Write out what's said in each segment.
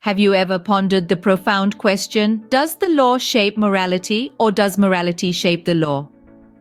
Have you ever pondered the profound question, does the law shape morality or does morality shape the law?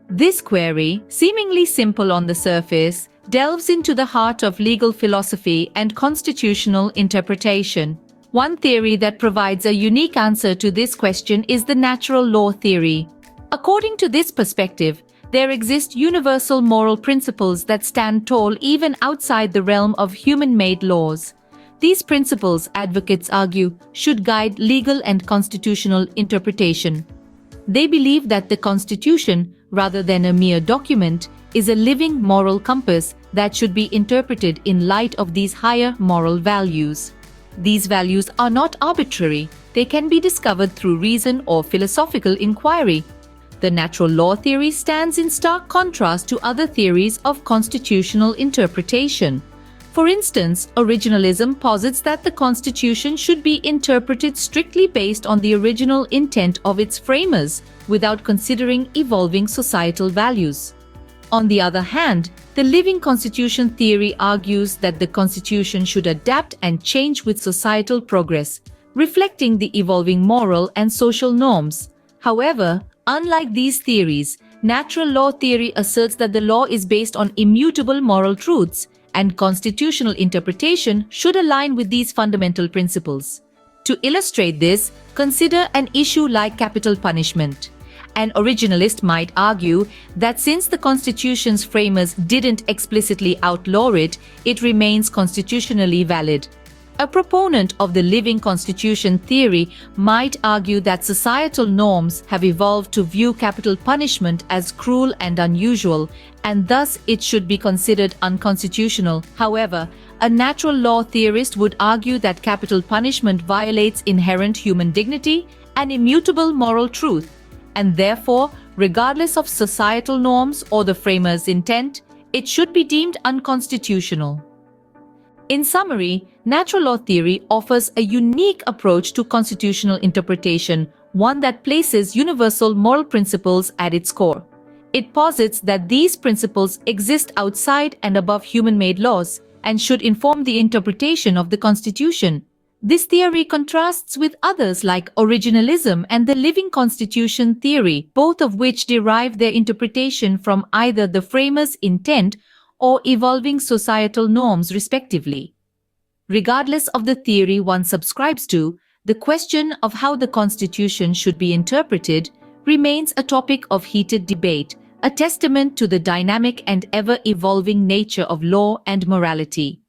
This query, seemingly simple on the surface, delves into the heart of legal philosophy and constitutional interpretation. One theory that provides a unique answer to this question is the natural law theory. According to this perspective, there exist universal moral principles that stand tall even outside the realm of human-made laws. These principles, advocates argue, should guide legal and constitutional interpretation. They believe that the Constitution, rather than a mere document, is a living moral compass that should be interpreted in light of these higher moral values. These values are not arbitrary. They can be discovered through reason or philosophical inquiry. The natural law theory stands in stark contrast to other theories of constitutional interpretation. For instance, originalism posits that the Constitution should be interpreted strictly based on the original intent of its framers, without considering evolving societal values. On the other hand, the living constitution theory argues that the Constitution should adapt and change with societal progress, reflecting the evolving moral and social norms. However, unlike these theories, natural law theory asserts that the law is based on immutable moral truths, and constitutional interpretation should align with these fundamental principles. To illustrate this, consider an issue like capital punishment. An originalist might argue that since the Constitution's framers didn't explicitly outlaw it, it remains constitutionally valid. A proponent of the living constitution theory might argue that societal norms have evolved to view capital punishment as cruel and unusual, and thus it should be considered unconstitutional. However, a natural law theorist would argue that capital punishment violates inherent human dignity and immutable moral truth, and therefore, regardless of societal norms or the framers' intent, it should be deemed unconstitutional. In summary, natural law theory offers a unique approach to constitutional interpretation, one that places universal moral principles at its core. It posits that these principles exist outside and above human-made laws and should inform the interpretation of the Constitution. This theory contrasts with others like originalism and the living constitution theory, both of which derive their interpretation from either the framers' intent or evolving societal norms, respectively. Regardless of the theory one subscribes to, the question of how the Constitution should be interpreted remains a topic of heated debate, a testament to the dynamic and ever-evolving nature of law and morality.